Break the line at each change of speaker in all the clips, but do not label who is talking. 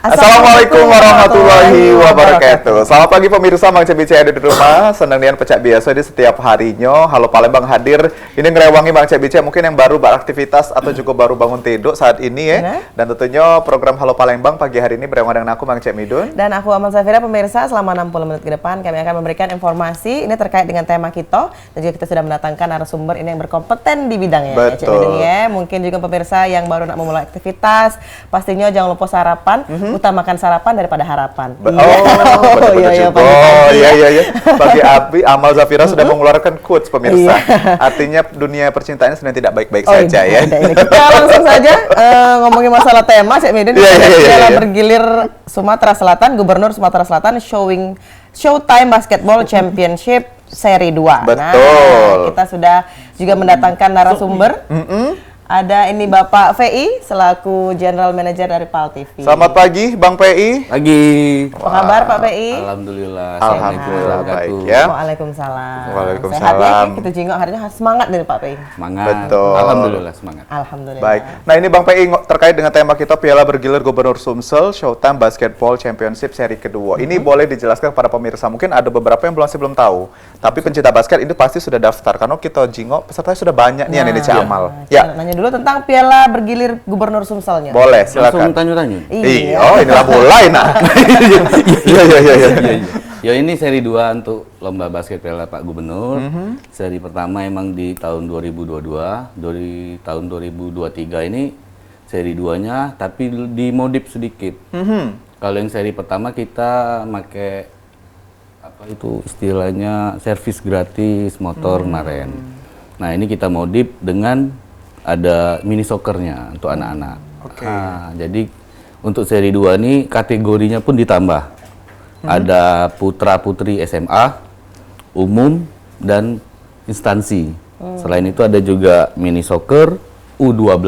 Assalamualaikum warahmatullahi wabarakatuh. Selamat pagi pemirsa Mang Cebice ada di rumah. Senang nian pecak biasa di setiap harinya. Halo Palembang hadir. Ini ngerewangi Mang Cebice mungkin yang baru beraktivitas atau juga baru bangun tidur saat ini ya. Dan tentunya program Halo Palembang pagi hari ini berewangi dengan aku Mang Cek Midun.
Dan aku Amal Safira. Pemirsa selama 60 menit ke depan kami akan memberikan informasi ini terkait dengan tema kita. Dan juga kita sudah mendatangkan narasumber ini yang berkompeten di bidangnya.
Betul.
Ya, Cek Midun ya. Mungkin juga pemirsa yang baru nak memulai aktivitas. Pastinya jangan lupa sarapan. Utamakan sarapan daripada harapan.
Iya. Bagi Abi, Amal Zafira sudah mengeluarkan quotes pemirsa. Artinya dunia percintaannya sedang tidak baik-baik saja ya.
Kita langsung saja ngomongin masalah tema Cek Midun. Piala bergilir Sumatera Selatan, Gubernur Sumatera Selatan Showtime Basketball Championship Seri 2.
Betul.
Nah, kita sudah juga mendatangkan narasumber. Ada ini Bapak VI selaku General Manager dari PAL TV.
Selamat pagi Bang PI.
Pagi.
Apa kabar Pak PI?
Alhamdulillah.
Alhamdulillah baik ya.
Waalaikumsalam.
Waalaikumsalam.
Sehat ya, kita jenguk hari ini semangat dari Pak PI.
Semangat.
Betul.
Alhamdulillah semangat.
Alhamdulillah.
Baik. Nah ini Bang PI terkait dengan tema kita Piala Bergilir Gubernur Sumsel Showtime Basketball Championship seri kedua. Ini boleh dijelaskan kepada pemirsa. Mungkin ada beberapa yang belum tahu. Tapi pencinta basket ini pasti sudah daftar karena kita jingok pesertanya sudah banyak nih yang ini Cak Amal.
Ya. Nanya dulu tentang Piala Bergilir Gubernur Sumselnya.
Boleh, silakan.
Langsung tanya-tanya.
Iya.
Oh, inilah mulai nah. Iya.
Ya ini seri 2 untuk lomba basket Piala Pak Gubernur. Seri pertama emang di tahun 2022, dari tahun 2023 ini seri 2-nya tapi dimodif sedikit. Kalau yang seri pertama kita pakai apa itu istilahnya servis gratis motor kemarin. Nah, ini kita modif dengan ada mini soccernya untuk anak-anak.
Oke.
Nah, jadi untuk seri 2 ini kategorinya pun ditambah. Ada putra-putri SMA, umum, dan instansi. Selain itu ada juga mini soccer, U12,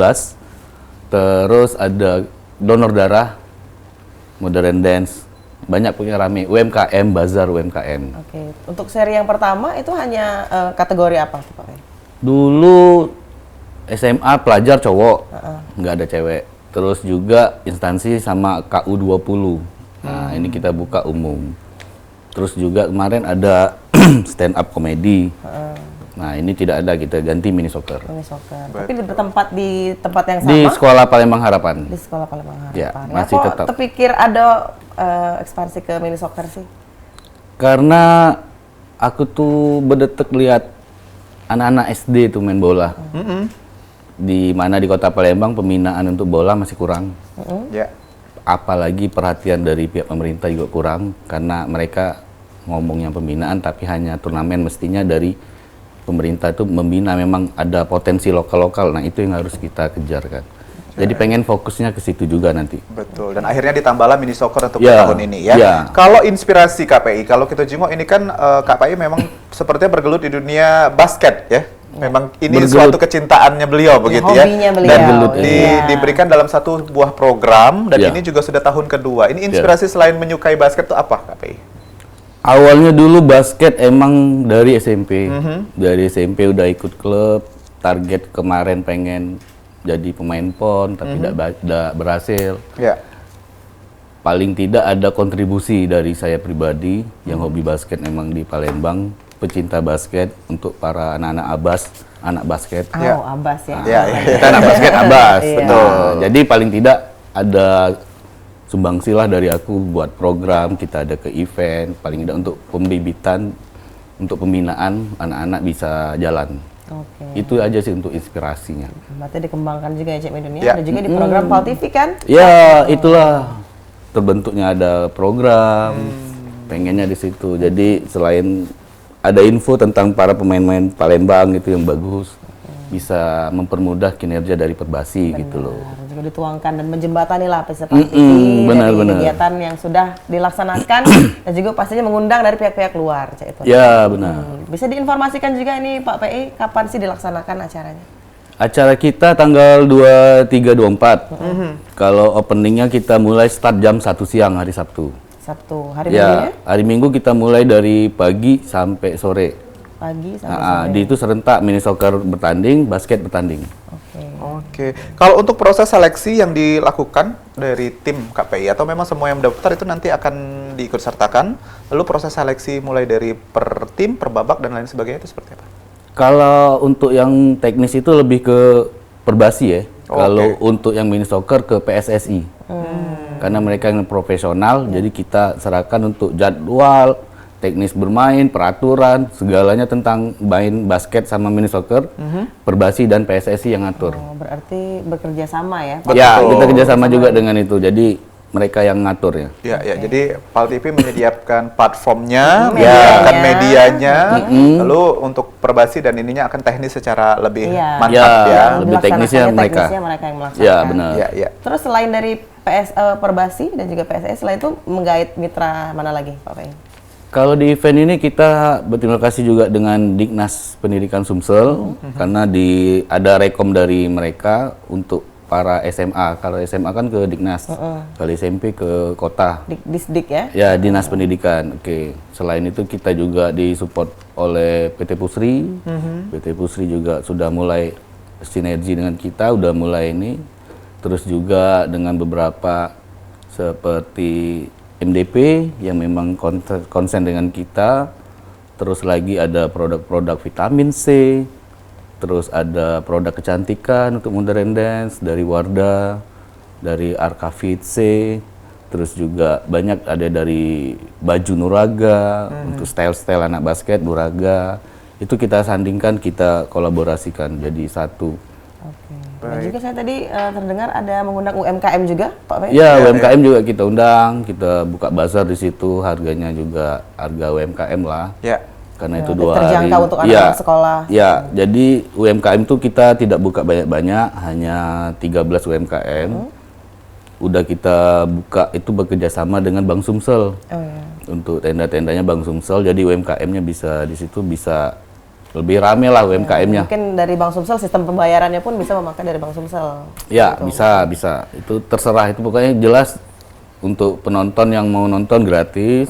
terus ada donor darah, modern dance, banyak punya rame, UMKM, bazar UMKM.
Oke. Untuk seri yang pertama itu hanya kategori apa tuh Pak?
Dulu SMA pelajar cowok, nggak ada cewek. Terus juga instansi sama KU20. Nah, ini kita buka umum. Terus juga kemarin ada stand up komedi. Nah, ini tidak ada, kita ganti mini soccer.
Mini soccer. Tapi bertempat di tempat yang sama?
Di Sekolah Palembang Harapan.
Di Sekolah Palembang Harapan.
Ya, masih
kok
tetap.
terpikir ada ekspansi ke mini soccer sih?
Karena aku tuh berdetek lihat anak-anak SD tuh main bola. Di mana di Kota Palembang pembinaan untuk bola masih kurang.
Ya.
Apalagi perhatian dari pihak pemerintah juga kurang karena mereka ngomongnya pembinaan tapi hanya turnamen, mestinya dari pemerintah itu membina memang ada potensi lokal-lokal. Nah, itu yang harus kita kejar kan. Jadi pengen fokusnya ke situ juga nanti.
Betul. Dan akhirnya ditambahlah mini soccer untuk tahun ini ya. Kalau inspirasi KPI, kalau kita jenguk ini kan KPI memang sepertinya bergelut di dunia basket ya. Memang ini suatu kecintaannya beliau begitu ya.
Beliau.
Dan diberikan dalam satu buah program dan ini juga sudah tahun kedua. Ini inspirasi selain menyukai basket itu apa KPI?
Awalnya dulu basket emang dari SMP. Dari SMP udah ikut klub, target kemarin pengen jadi pemain PON tapi tidak berhasil.
Ya.
Paling tidak ada kontribusi dari saya pribadi yang hobi basket memang di Palembang. Pecinta basket untuk para anak-anak Abas, anak basket.
Abas ya.
Kita anak basket Abas, betul. Jadi paling tidak ada sumbangsilah dari aku buat program, kita ada ke event, paling tidak untuk pembibitan, untuk pembinaan anak-anak bisa jalan. Itu aja sih untuk inspirasinya.
Berarti dikembangkan juga ya Cek Midun ya. Ada juga di program PAL TV kan?
Ya, itulah terbentuknya ada program, pengennya di situ. Jadi selain ada info tentang para pemain-pemain Palembang gitu yang bagus, bisa mempermudah kinerja dari Perbasi gitu loh.
Juga dituangkan dan menjembatani lah peserta dari kegiatan yang sudah dilaksanakan dan juga pastinya mengundang dari pihak-pihak luar.
Ya benar.
Bisa diinformasikan juga ini Pak PI kapan sih dilaksanakan acaranya?
Acara kita tanggal 23-24. Kalau openingnya kita mulai start jam 1 siang hari Sabtu.
Hari Minggunya?
Hari Minggu kita mulai dari pagi sampai sore.
Pagi sampai sore.
Di itu serentak mini soccer bertanding, basket bertanding.
Oke.
Oke. Kalau untuk proses seleksi yang dilakukan dari tim KPI atau memang semua yang mendaftar itu nanti akan diikut sertakan, lalu proses seleksi mulai dari per tim, per babak dan lain sebagainya itu seperti apa?
Kalau untuk yang teknis itu lebih ke Perbasi ya.
Oh,
Kalau
oke.
untuk yang mini soccer ke PSSI. Karena mereka yang profesional, jadi kita serahkan untuk jadwal, teknis bermain, peraturan, segalanya tentang main basket sama mini soccer, Perbasi dan PSSI yang ngatur.
Oh, berarti bekerja sama ya.
Betul.
Ya, kita kerjasama juga dengan itu. Jadi mereka yang ngatur ya.
Ya, ya. Jadi PAL TV menyediakan platformnya,
Medianya.
menyediakan medianya, lalu untuk Perbasi dan ininya akan teknis secara lebih
Iya.
mantap
Ya.
ya.
Lebih teknisnya
Dilaksanakannya
mereka.
teknisnya mereka yang melaksanakan.
Ya, benar.
Ya, ya.
Terus selain dari Perbasi dan juga PSSI, selain itu menggait mitra mana lagi Pak Pei?
Kalau di event ini kita berterima kasih juga dengan Dignas Pendidikan Sumsel karena ada rekom dari mereka untuk para SMA. Kalau SMA kan ke Dignas, kalau SMP ke kota.
Disdik ya?
Ya, Dinas Pendidikan. Oke. Selain itu kita juga disupport oleh PT Pusri. PT Pusri juga sudah mulai sinergi dengan kita, udah mulai ini. Terus juga dengan beberapa seperti MDP yang memang konsen dengan kita. Terus lagi ada produk-produk vitamin C. Terus ada produk kecantikan untuk modern dance dari Wardah, dari Arka Fit C. Terus juga banyak ada dari baju Nuraga, untuk style-style anak basket Nuraga. Itu kita sandingkan, kita kolaborasikan jadi satu.
Oke. Dan juga saya tadi terdengar ada mengundang UMKM juga Pak Pei?
Ya, UMKM juga kita undang, kita buka bazar di situ, harganya juga harga UMKM lah.
Ya.
Karena
Ya,
itu 2 hari.
terjangkau untuk anak-anak sekolah.
Ya, jadi UMKM itu kita tidak buka banyak-banyak, hanya 13 UMKM. Udah kita buka itu bekerja sama dengan Bank Sumsel.
Oh, ya.
Untuk tenda-tendanya Bank Sumsel, jadi UMKM-nya bisa di situ bisa lebih rame lah UMKM-nya.
Mungkin dari Bank Sumsel sistem pembayarannya pun bisa memakai dari Bank Sumsel.
Ya, bisa. Itu terserah, itu pokoknya jelas untuk penonton yang mau nonton gratis.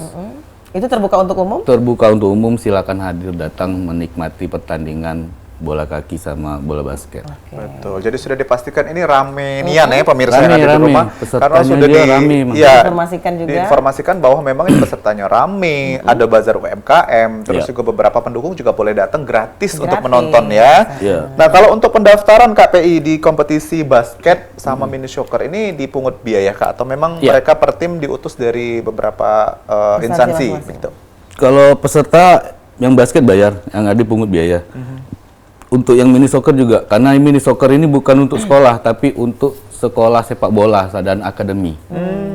Itu terbuka untuk umum?
Terbuka untuk umum, silakan hadir datang menikmati pertandingan bola kaki sama bola basket.
Betul. Jadi sudah dipastikan ini rame nian ya pemirsa yang
Rame,
ada di
rame.
rumah.
Pesertanya
Karena sudah
juga rame, Mas.
ya,
Diinformasikan juga.
diinformasikan bahwa memang ini pesertanya rame, ada bazar UMKM, terus
Ya.
juga beberapa pendukung juga boleh datang gratis untuk
Gratis.
menonton ya.
Ya.
Nah, kalau untuk pendaftaran KPI di kompetisi basket sama mini soccer ini dipungut biaya Kak atau memang
Ya.
mereka per tim diutus dari beberapa instansi
masing-masing.
begitu?
Kalau peserta yang basket bayar, yang ada dipungut biaya. Untuk yang mini soccer juga, karena mini soccer ini bukan untuk sekolah, tapi untuk sekolah sepak bola dan akademi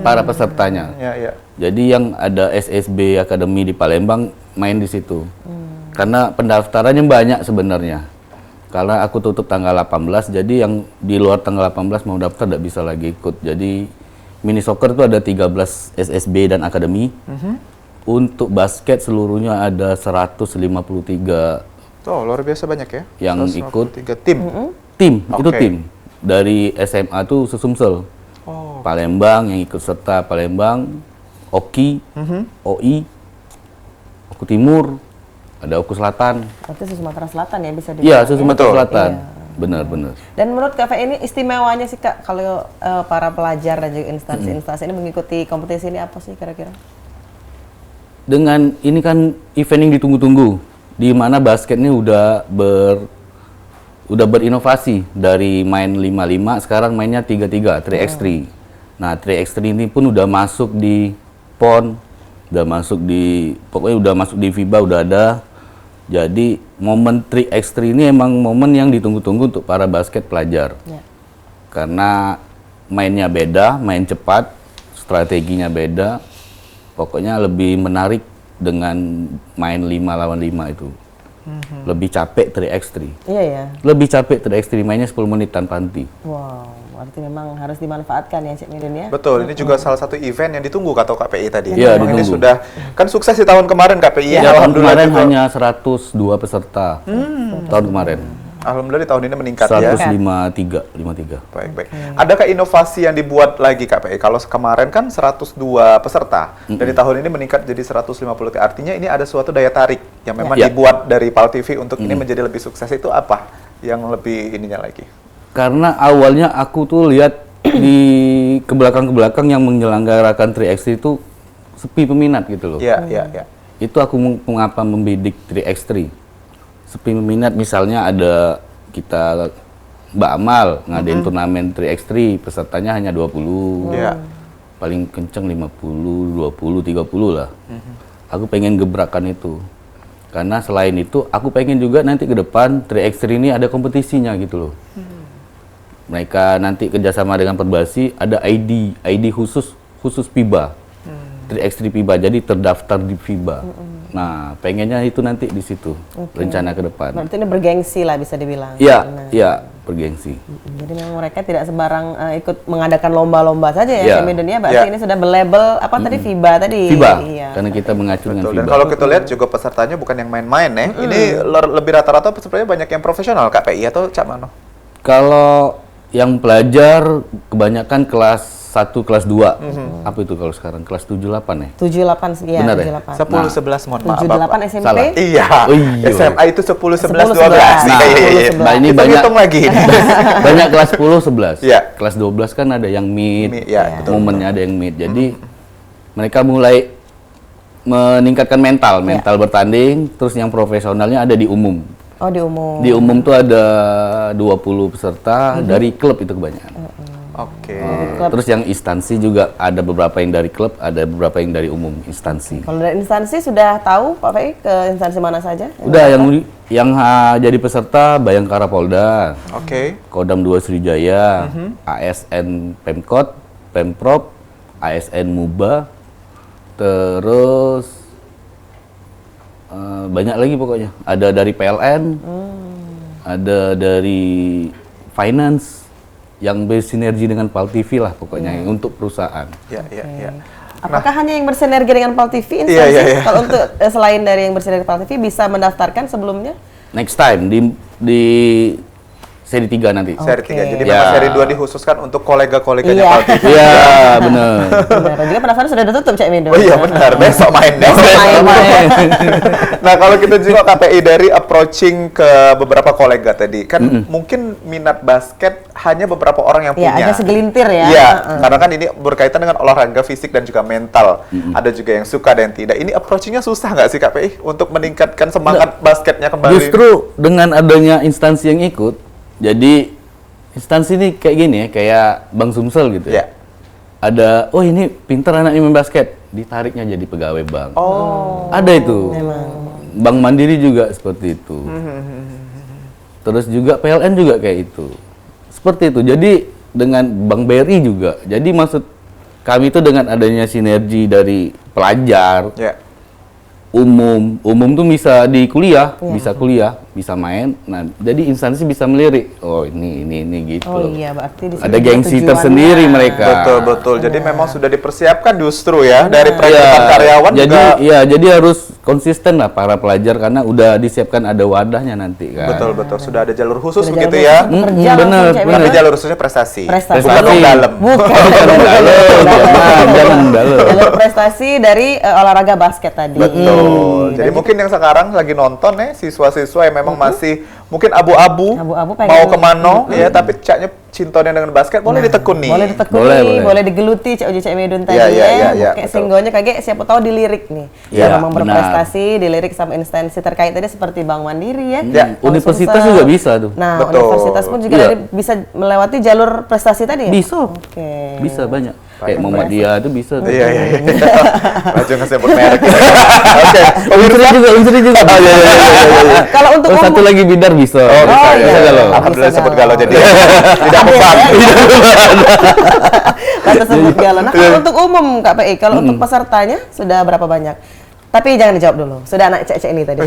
para pesertanya.
Ya, ya.
Jadi yang ada SSB Akademi di Palembang main di situ. Karena pendaftarannya banyak sebenarnya. Karena aku tutup tanggal 18, jadi yang di luar tanggal 18 mau daftar tidak bisa lagi ikut. Jadi mini soccer itu ada 13 SSB dan Akademi. Untuk basket seluruhnya ada 153
Oh, luar biasa banyak ya.
yang
153 tim.
tim, itu
Oke.
tim. Dari SMA tuh sesumsel.
Oh.
Palembang yang ikut serta Palembang, OKI, OI, Oku Timur, ada Oku Selatan.
Berarti Sumatera Selatan ya bisa
Iya,
dibilang ya?
Sumatera
Betul.
Selatan.
Iya.
Benar-benar.
Dan menurut KPI ini istimewanya sih Kak, kalau para pelajar dan juga instansi-instansi ini mengikuti kompetisi ini apa sih kira-kira?
Dengan ini kan event yang ditunggu-tunggu, di mana basket ini udah berinovasi dari main 5-5 sekarang mainnya 3-3, 3x3. Nah, 3x3 ini pun udah masuk di PON, pokoknya udah masuk di FIBA, udah ada. Jadi momen 3x3 ini emang momen yang ditunggu-tunggu untuk para basket pelajar.
Ya.
Karena mainnya beda, main cepat, strateginya beda. Pokoknya lebih menarik dengan main 5 lawan 5 itu. Lebih capek 3x3.
Iya ya.
Lebih capek 3x3, mainnya 10 menit tanpa henti.
Wow, berarti memang harus dimanfaatkan ya Cik Midun ya.
Betul, ini juga salah satu event yang ditunggu kata KPI tadi.
Iya,
Memang ini
ditunggu.
sudah kan sukses di tahun kemarin KPI.
Ya, tahun
Alhamdulillah
kemarin
juga.
hanya 102 peserta. Tahun kemarin.
Alhamdulillah di tahun ini meningkat ya.
153.
Baik, baik. Adakah inovasi yang dibuat lagi KPI? Kalau kemarin kan 102 peserta, dari tahun ini meningkat jadi 150. Artinya ini ada suatu daya tarik yang memang
Ya.
dibuat dari PAL TV untuk ini menjadi lebih sukses. Itu apa yang lebih ininya lagi?
Karena awalnya aku tuh lihat di ke belakang yang menyelenggarakan 3x3 itu sepi peminat gitu loh.
Iya, iya, iya.
Itu aku mengapa membidik 3x3. Sepi peminat, misalnya ada kita Mbak Amal ngadain turnamen 3x3, pesertanya hanya 20.
Iya.
Paling kenceng 50, 20, 30 lah. Aku pengen gebrakan itu. Karena selain itu, aku pengen juga nanti ke depan 3x3 ini ada kompetisinya gitu loh. Mereka nanti kerjasama dengan Perbasi, ada ID khusus FIBA. 3x3 FIBA, jadi terdaftar di FIBA. Nah, pengennya itu nanti di situ, rencana ke depan.
Berarti ini bergengsi lah bisa dibilang.
Iya,
Nah,
iya, bergengsi.
jadi memang mereka tidak sembarang ikut mengadakan lomba-lomba saja ya,
Iya.
Semi Dunia. Berarti
Iya.
ini sudah berlabel apa tadi FIBA tadi.
FIBA,
Iya.
karena kita mengacu dengan
Betul. Dan
FIBA.
kalau kita lihat juga pesertanya bukan yang main-main ya. Ini lebih rata-rata sebenarnya banyak yang profesional KPI atau Cak Mano?
Kalau yang pelajar kebanyakan kelas 1, kelas 2. Apa itu kalau sekarang? Kelas 7, 8 ya?
78 ya,
Benar ya?
78.
10 11 mohon maaf
78
Bapak.
SMP.
Salah.
Iya.
Oh, iya.
SMA itu 10 11
10,
12.
Nah,
Iya, iya, iya.
Nah, ini banyak
Hitung lagi.
banyak kelas 10, 11.
Iya.
Kelas 12 kan ada yang mid,
Ya, betul.
momennya ada yang mid. Jadi mereka mulai meningkatkan mental bertanding, terus yang profesionalnya ada di umum.
Oh, di umum.
Di umum tuh ada 20 peserta dari klub itu kebanyakan.
Oke.
Terus yang instansi juga ada beberapa yang dari klub, ada beberapa yang dari umum instansi.
Kalau dari instansi sudah tahu Pak Fei ke instansi mana saja?
Udah yang jadi peserta Bayangkara Polda,
Oke.
Kodam 2 Sriwijaya, ASN Pemkot, Pemprov, ASN Muba, terus banyak lagi pokoknya. Ada dari PLN, ada dari finance, yang bersinergi dengan PAL TV lah pokoknya untuk perusahaan.
Ya, ya, ya.
Apakah hanya yang bersinergi dengan PAL TV instansi?
Iya, iya, iya.
Kalau untuk selain dari yang bersinergi PAL TV bisa mendaftarkan sebelumnya?
Next time di seri 3 nanti.
Seri 3. Jadi
Ya.
memang seri 2 dikhususkan untuk kolega-koleganya
Iya.
Pal TV.
Iya, bener.
Benar. Juga pendaftaran sudah ditutup Cak Mido.
Oh iya benar, besok main.
main.
Nah kalau kita juga KPI dari approaching ke beberapa kolega tadi, kan mungkin minat basket hanya beberapa orang yang
Iya,
punya.
ada segelintir ya.
Iya, karena kan ini berkaitan dengan olahraga fisik dan juga mental. Ada juga yang suka dan yang tidak. Ini approachingnya susah nggak sih KPI untuk meningkatkan semangat basketnya kembali?
Justru dengan adanya instansi yang ikut, jadi instansi ini kayak gini ya, kayak Bang Sumsel gitu ya.
Ya.
Ada, oh ini pintar anaknya main basket, ditariknya jadi pegawai bank.
Oh.
Ada itu. Bank Mandiri juga seperti itu. Terus juga PLN juga kayak itu. Seperti itu. Jadi dengan Bank BRI juga. Jadi maksud kami itu dengan adanya sinergi dari pelajar,
Ya.
umum tuh bisa di kuliah, bisa main. Nah, jadi instansi bisa melirik. Oh, ini gitu.
Oh iya, berarti di sini
Ada gengsi
tujuannya.
tersendiri mereka.
Betul betul. Jadi memang sudah dipersiapkan justru ya dari perekrutan karyawan
jadi
juga.
ya, jadi harus konsisten lah para pelajar karena udah disiapkan ada wadahnya nanti kan.
Betul betul. Sudah ada jalur khusus
Sudah
begitu
jalur
ya.
khusus bekerja
bener,
langsung, Cak Mido.
Tapi jalur khususnya prestasi.
Prestasi.
Bukan dong dalam.
Bukan.
jangan dalam.
Jalur prestasi dari olahraga basket tadi.
Betul. Jadi mungkin yang sekarang lagi nonton ya siswa-siswa yang memang masih mungkin abu-abu,
Abu-abu
mau
pengen-
kemana ya tapi caknya cintanya dengan basket boleh ditekuni.
Boleh ditekuni,
Boleh,
boleh,
boleh.
digeluti Cak Uji Cak Medun tadi
Iya, iya,
ya.
iya,
Kayak
betul.
singgonya kayak siapa tahu dilirik nih.
Iya,
Ya, memang
benar.
berprestasi, dilirik sama instansi terkait tadi seperti Bank Mandiri ya.
Ya,
Bank
universitas
Sumsel.
juga bisa tuh.
Nah,
Betul.
universitas pun juga
Iya.
tadi bisa melewati jalur prestasi tadi ya?
Bisa.
Oke.
Bisa banyak. Kayak Muhammadiyah itu bisa tuh.
Iya iya iya. Maju nge-sebut merek. Oke.
Unsuri juga. Oh, iya, iya, iya.
Kalau untuk
Oh, satu
umum-
lagi bidar bisa.
Oh, bisa,
Oh,
ya.
iya.
Galau.
Alhamdulillah
Bisa
sebut
galau.
galau jadi tidak beban.
Kata sebut galau. Nah, kalau untuk umum KPI, kalau untuk pesertanya sudah berapa banyak? Tapi jangan dijawab dulu. Sudah anak cek-cek ini tadi.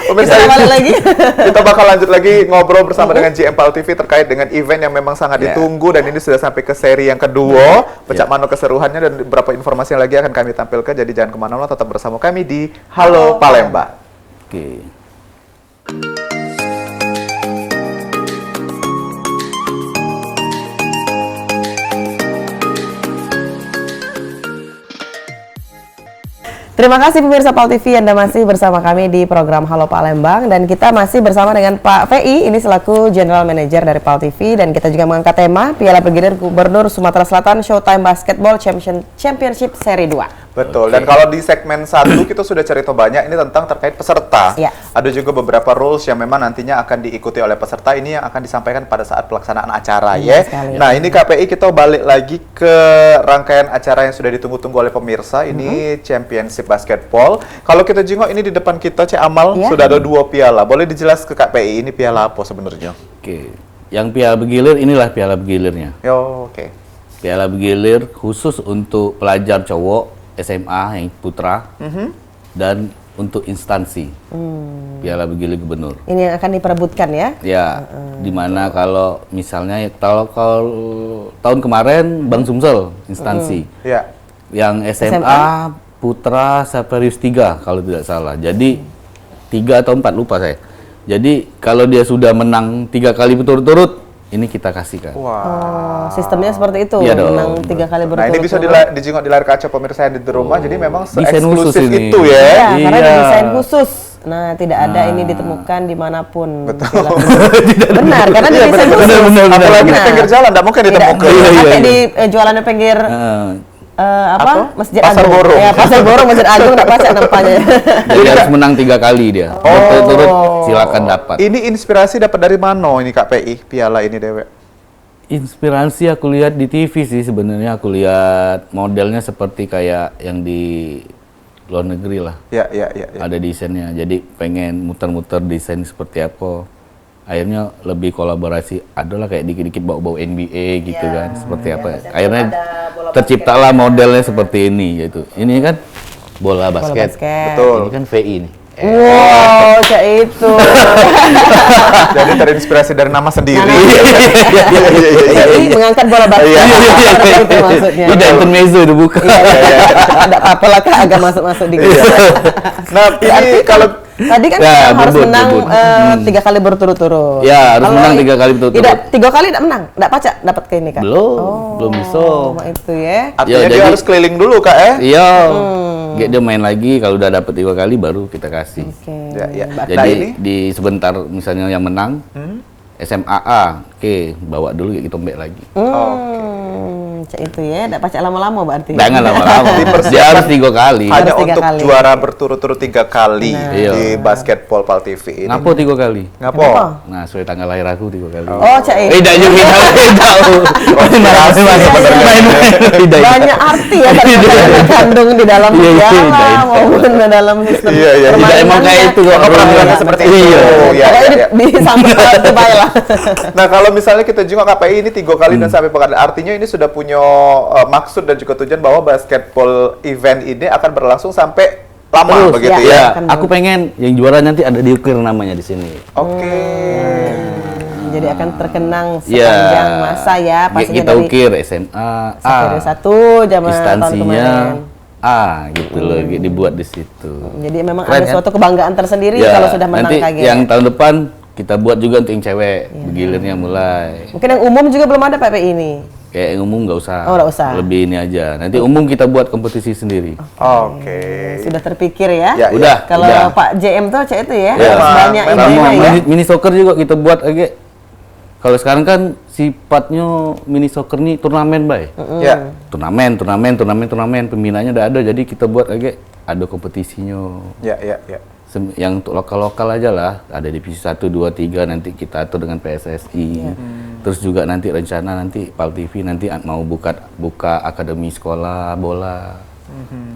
Pemirsa,
Kita balik lagi.
kita bakal lanjut lagi ngobrol bersama dengan GM PAL TV terkait dengan event yang memang sangat ditunggu dan ini sudah sampai ke seri yang kedua. Pecah mano keseruannya dan beberapa informasi yang lagi akan kami tampilkan. Jadi jangan kemana-mana, tetap bersama kami di Halo Palembang.
Oke.
Terima kasih pemirsa PAL TV, Anda masih bersama kami di program Halo Palembang dan kita masih bersama dengan Pak VI, ini selaku General Manager dari PAL TV, dan kita juga mengangkat tema Piala Bergilir Gubernur Sumatera Selatan Showtime Basketball Championship Seri 2.
Betul, dan kalau di segmen 1 kita sudah cerita banyak ini tentang terkait peserta.
Ya.
Ada juga beberapa rules yang memang nantinya akan diikuti oleh peserta, ini yang akan disampaikan pada saat pelaksanaan acara ya.
Sekali.
Nah, ini KPI kita balik lagi ke rangkaian acara yang sudah ditunggu-tunggu oleh pemirsa, ini Championship Basketball. Kalau kita jengok ini di depan kita, Cik Amal,
Ya.
sudah ada 2 piala. Boleh dijelas ke KPI ini piala apa sebenarnya?
Oke, yang piala bergilir inilah piala bergilirnya.
Yo, oke.
Piala bergilir khusus untuk pelajar cowok SMA yang putra dan untuk instansi piala bergilir gubernur.
Ini yang akan diperebutkan ya.
Ya, dimana kalau misalnya kalau tahun kemarin Bang Sumsel instansi,
Ya.
yang SMA putra Saperius 3 kalau tidak salah. Jadi 3 atau 4 lupa saya. Jadi kalau dia sudah menang 3 kali berturut-turut, ini kita kasihkan.
Wah.
Oh, sistemnya seperti itu,
Iya dong.
menang 3 kali
Nah, ini bisa
berturut-turut.
dijengok di layar kaca pemirsa yang di rumah, jadi memang
Desain khusus
eksklusif
ini.
itu ya.
Ya, karena
Iya.
desain khusus. Nah, tidak ada ini ditemukan dimanapun.
Betul.
Benar, karena desain khusus.
benar.
Apalagi di
Nah.
pinggir jalan, tidak mungkin
Tidak,
ditemukan.
Iya, iya,
pakai
iya.
di jualan di pinggir
Apa?
Masjid
Pasar
Agung.
Borong.
Ya, Pasar Borong, Masjid Agung, tidak pacak nampaknya.
Jadi harus menang 3 kali dia. Berturut-turut silakan dapat.
Ini inspirasi dapat dari mana ini KPI piala ini Dewe?
Inspirasi aku lihat di TV sih sebenarnya, aku lihat modelnya seperti kayak yang di luar negeri lah.
Ya.
Ada desainnya. Jadi pengen muter-muter desain seperti apa. Akhirnya lebih kolaborasi. Adalah kayak dikit-dikit bau-bau NBA gitu kan. Seperti apa. Akhirnya terciptalah modelnya seperti ini gitu. Ini kan bola basket.
Betul.
Ini kan VI nih.
Wow, kayak itu.
Jadi terinspirasi dari nama sendiri.
Jadi mengangkat bola basket. Itu maksudnya.
Tidak intermezzo itu bukan.
Ada apa lah Kak, agak masuk-masuk dikit.
Nah, ini kalau
Tadi kan
Ya,
harus
berbut,
menang
berbut.
3 kali berturut-turut.
Ya, harus
Kalau
menang 3 kali berturut-turut.
Tidak, 3 kali tidak menang, tidak pacak dapat ke ini Kak.
Belum bisa.
Oh, itu ya.
artinya
Ya,
dia
jadi-
harus keliling dulu Kak ya.
Iya. Dia main lagi, kalau udah dapet 3 kali baru kita kasih.
Oke.
Ya. Nah,
Jadi
ini
di sebentar misalnya yang menang SMAA, oke, bawa dulu kita tombek lagi.
Cak itu ya, tidak pacak lama-lama berarti.
Jangan lama-lama. Dia harus 3 kali.
hanya
Harus 3
untuk
kali.
juara berturut-turut 3 kali
Iya.
di basketball PAL TV ini.
Ngapo 3 kali?
Ngapo?
Nah, sesuai tanggal lahir aku 3 kali.
Oh, Cak itu.
Tidak juga tahu. Main-main.
Banyak arti ya ternyata yang terkandung di dalam
Iya, iya,
piala
iya.
maupun di dalam sistem.
Iya.
Tidak emang kayak itu kok.
Peraturannya seperti itu.
Iya.
Ya,
Pokoknya
ya.
di samping itu baiklah.
Nah, kalau misalnya kita jenguk KPI ini 3 kali dan sampai pekan, artinya ini sudah punya maksud dan juga tujuan bahwa basketball event ini akan berlangsung sampai lama
Terus,
begitu
ya.
ya.
Ya, aku pengen yang juara nanti ada diukir namanya di sini.
Oke.
Jadi akan terkenang
Iya.
sepanjang masa ya, pastinya
Kita
dari
ukir SMA
Seri
A,
1 zaman tahun
instansinya
kemarin.
A gitu loh, dibuat di situ.
Jadi memang
Keren,
ada
kan?
suatu kebanggaan tersendiri
Ya,
kalau sudah menang
nanti
KG.
yang tahun depan kita buat juga untuk yang cewek, begilirnya mulai.
Mungkin yang umum juga belum ada PPI ini.
Kayak yang umum nggak usah.
Oh, nggak usah.
Lebih ini aja. Nanti umum kita buat kompetisi sendiri.
Oke.
Sudah terpikir ya.
Ya,
Udah.
Kalau
udah.
Pak JM tuh cek itu ya,
Ya,
harus banyak
memang
ininya
Sama
ya.
mini soccer juga kita buat agak. Kalau sekarang kan sifatnya mini soccer nih turnamen, Bay.
Ya.
Turnamen, pembinaannya udah ada, jadi kita buat agak ada kompetisinya.
Ya.
Yang untuk lokal-lokal aja lah, ada divisi 1, 2, 3 nanti kita atur dengan PSSI. Terus juga nanti rencana nanti PAL TV nanti mau buka akademi sekolah bola.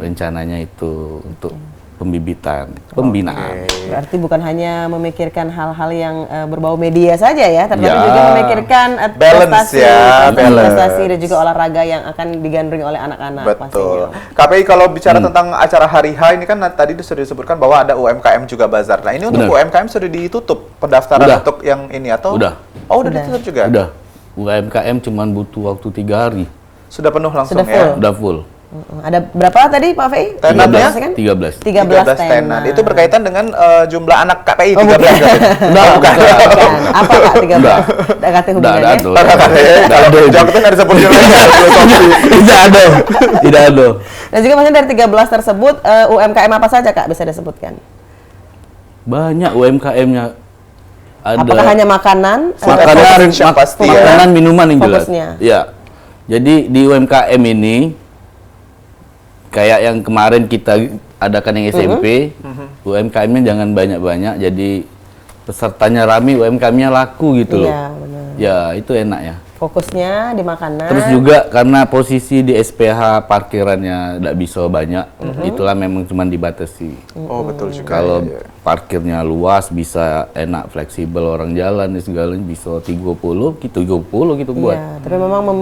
Rencananya itu untuk pembinaan.
Berarti bukan hanya memikirkan hal-hal yang berbau media saja ya, tetapi
Ya.
juga memikirkan
Balance
prestasi,
ya, balance.
prestasi dan juga olahraga yang akan digandrungi oleh anak-anak
Betul.
pastinya.
KPI kalau bicara tentang acara Hari H ini kan tadi sudah disebutkan bahwa ada UMKM juga bazar. Nah, ini untuk
Benar.
UMKM sudah ditutup pendaftaran
Udah.
untuk yang ini atau?
Udah.
Oh, udah ditutup juga.
Udah. UMKM cuman butuh waktu 3 hari.
Sudah penuh langsung
Sudah
ya.
full.
Udah full.
Ada berapa tadi Pak Fei?
Tenannya?
13.
13
tenan. Itu berkaitan dengan jumlah anak KPI
Oh,
13
bukan.
katanya.
Enggak,
Bukan. Apa Kak 13? Tidak kata
Tidak ada
hubungannya.
tuh.
Kalau jawab itu nggak disebutin lagi.
Tidak ada. Tidak ada.
Dan juga maksudnya dari 13 tersebut UMKM apa saja Kak bisa disebutkan?
Banyak UMKM-nya. Ada
Apakah hanya makanan?
makanan,
Fokus pasti ya.
makanan, minuman yang jelas.
Fokusnya.
Ya. Jadi di UMKM ini kayak yang kemarin kita adakan yang SMP, UMKM-nya jangan banyak-banyak, jadi pesertanya rame, UMKM-nya laku gitu loh.
Iya, benar.
Ya, itu enak ya.
Fokusnya di makanan.
Terus juga karena posisi di SPH parkirannya tidak bisa banyak, itulah memang cuma dibatasi.
Oh, betul juga.
Kalau
iya.
parkirnya luas, bisa enak, fleksibel, orang jalan dan segalanya bisa 30 gitu buat.
Iya, tapi memang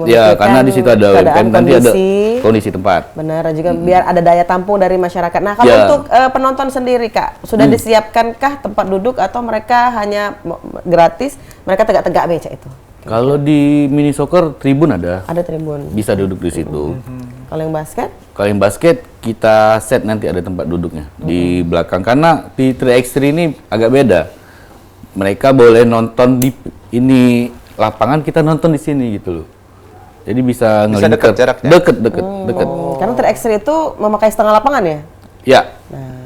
Ya, karena di situ ada
keadaan,
UMKM, nanti ada
kondisi.
kondisi tempat.
Benar, dan juga biar ada daya tampung dari masyarakat. Nah, kalau
Ya.
untuk penonton sendiri, Kak, sudah disiapkankah tempat duduk atau mereka hanya gratis, mereka tegak-tegak beca itu?
Kalau di mini soccer tribun ada,
Ada tribun.
bisa duduk di situ.
Kalau yang basket,
Kalau yang basket kita set nanti ada tempat duduknya di belakang, karena di 3x3 ini agak beda. Mereka boleh nonton di ini lapangan, kita nonton di sini gitu loh. Jadi bisa ngelingkar.
dekat jaraknya?
Deket.
karena 3x3 itu memakai setengah lapangan ya?
Ya.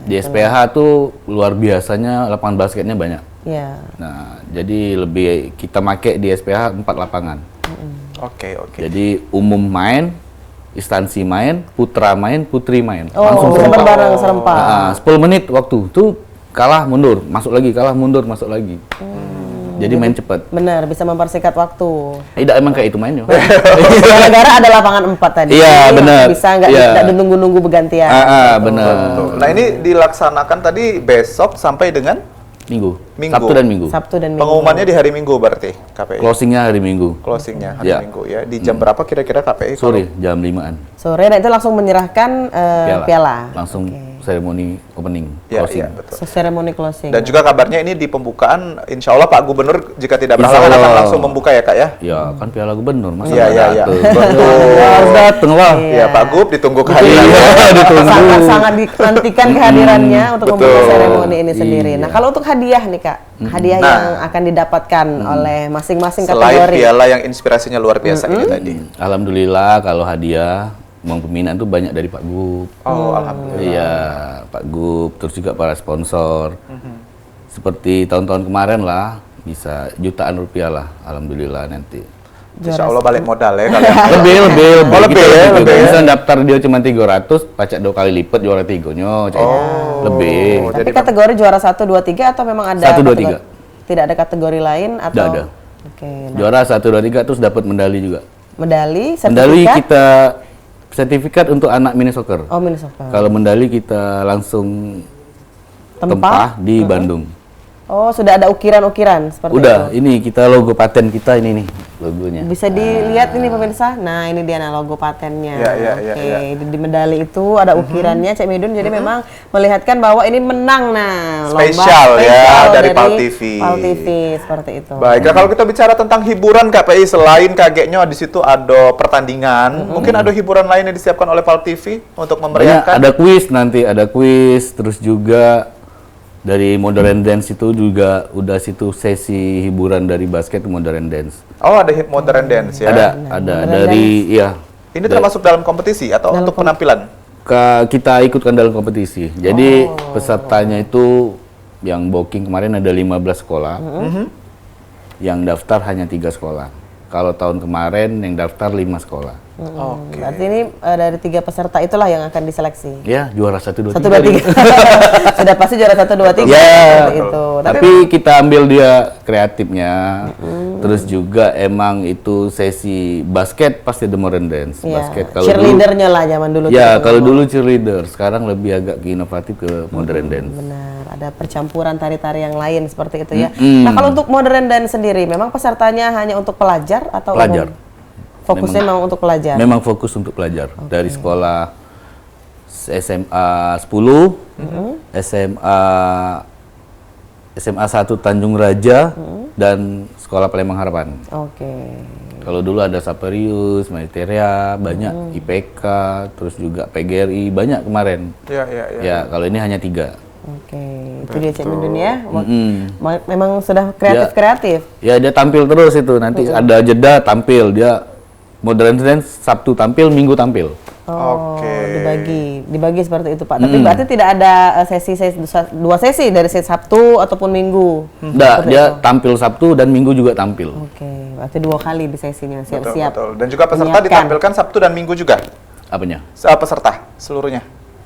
Di SPH tuh luar biasanya lapangan basketnya banyak.
Iya.
Nah, jadi lebih kita make di SPH 4 lapangan.
Oke.
Jadi umum main, instansi main, putra main, putri main.
Oh, bareng serempak.
Nah, 10 menit waktu tuh kalah mundur, masuk lagi, kalah mundur, masuk lagi. Jadi main cepat.
Benar, bisa mempersingkat waktu.
Tidak emang kayak itu mainnya.
Gara-gara ada lapangan 4 tadi.
Iya, benar.
Bisa nggak
Iya.
nunggu-nunggu bergantian.
Benar.
Nah, ini dilaksanakan tadi besok sampai dengan
Minggu.
Minggu.
Sabtu dan Minggu.
Sabtu dan Minggu.
pengumumannya di hari Minggu berarti KPI.
Closingnya hari Minggu.
Closingnya hari
Ya.
Minggu ya. Di jam berapa kira-kira KPI?
Sore jam 5-an.
Sore, dan itu langsung menyerahkan piala.
Langsung seremoni opening,
Ya,
closing.
iya, betul.
Seremoni closing.
Dan juga kabarnya ini di pembukaan, insya Allah Pak Gubernur jika tidak
Insya
berhalangan akan
Allah.
langsung membuka ya Kak ya?
Ya, kan piala gubernur, masa
Iya,
nggak
iya, iya.
dateng?
Betul.
Ya, harus dateng lah.
Iya Pak Gub ditunggu kehadiran.
Iya, ditunggu.
Sangat dinantikan kehadirannya untuk membuka
betul.
seremoni ini sendiri.
Iya.
Nah, kalau untuk hadiah nih Kak, hadiah
Nah.
yang akan didapatkan oleh masing-masing
Selain
kategori.
piala yang inspirasinya luar biasa ini tadi.
Alhamdulillah kalau hadiah uang pembinaan tuh banyak dari Pak Gub.
Oh, alhamdulillah.
Iya, Pak Gub, terus juga para sponsor. Seperti tahun-tahun kemarin lah, bisa jutaan rupiah lah, alhamdulillah nanti.
Insya Allah balik modal ya kalian.
Lebih.
Oh, lebih
Kita
ya,
juga
lebih ya.
bisa daftar dia cuma 300, pacak 2 kali lipat juara 3-nya. Lebih.
Tapi
Jadi
kategori juara 1, 2, 3 atau memang ada
1, 2,
kategori-
3.
Tidak ada kategori lain atau?
Tidak ada.
Oke. Nah,
Juara 1, 2, 3 terus dapat medali juga.
medali,
Medali
sertifikat.
kita sertifikat untuk anak mini soccer.
Oh, minus apa?
Kalau medali kita langsung
Tempah?
tempah di Bandung.
Oh, sudah ada ukiran-ukiran seperti
Udah,
itu.
ini kita logo paten kita ini nih logonya.
Bisa dilihat ini pemirsa. Nah, ini dia logo patennya.
Ya,
Oke, di medali itu ada ukirannya Cek Midun. Jadi memang melihatkan bahwa ini menang lomba
Spesial ya, dari Pal TV.
Pal TV seperti itu.
Baik, nah, kalau kita bicara tentang hiburan KPI, selain kagetnya di situ ada pertandingan, mungkin ada hiburan lain yang disiapkan oleh Pal TV untuk
Banyak,
memeriahkan.
ada kuis nanti, ada kuis, terus juga dari modern dance itu juga udah situ sesi hiburan dari basket ke modern dance.
Oh, ada modern dance ya.
Ada dari ya.
Ini termasuk dalam kompetisi atau untuk penampilan?
Kita ikutkan dalam kompetisi. Jadi pesertanya itu yang booking kemarin ada 15 sekolah. Yang daftar hanya 3 sekolah. Kalau tahun kemarin yang daftar 5 sekolah.
Oke.
Berarti ini dari 3 peserta itulah yang akan diseleksi.
Ya, juara 1, 2,
1, 2, 3. Sudah pasti juara 1, 2, 3.
Ya,
seperti itu.
tapi kita ambil dia kreatifnya. Terus juga emang itu sesi basket pasti ada modern dance.
ya,
Basket kalau dulu
cheerleadernya lah zaman dulu.
ya,
tuh.
kalau dulu cheerleader, sekarang lebih agak ke inovatif ke modern dance.
Benar, ada percampuran tari-tari yang lain seperti itu ya. Nah, kalau untuk modern dance sendiri, memang pesertanya hanya untuk pelajar atau
Pelajar.
umum? Fokusnya memang untuk pelajar.
Memang fokus untuk pelajar. Dari sekolah SMA 10, SMA 1 Tanjung Raja dan Sekolah Palembang Harapan.
Oke.
Kalau dulu ada Saperius, Maiteria, banyak IPK, terus juga PGRI, banyak kemarin. Ya, kalau ini hanya 3.
Oke, itu dia Cak Midun ya.
Mm-mm.
Memang sudah kreatif-kreatif.
Ya, dia tampil terus itu. Nanti ada jeda tampil, dia Modern Dance Sabtu tampil, Minggu tampil.
Oh, dibagi seperti itu Pak. Tapi berarti tidak ada dua sesi dari Sabtu ataupun Minggu.
Enggak, dia tampil Sabtu dan Minggu juga tampil.
Oke, berarti 2 kali di sesinya siap-siap.
Betul. Dan juga peserta
menyiapkan.
ditampilkan Sabtu dan Minggu juga.
Apanya?
Peserta seluruhnya.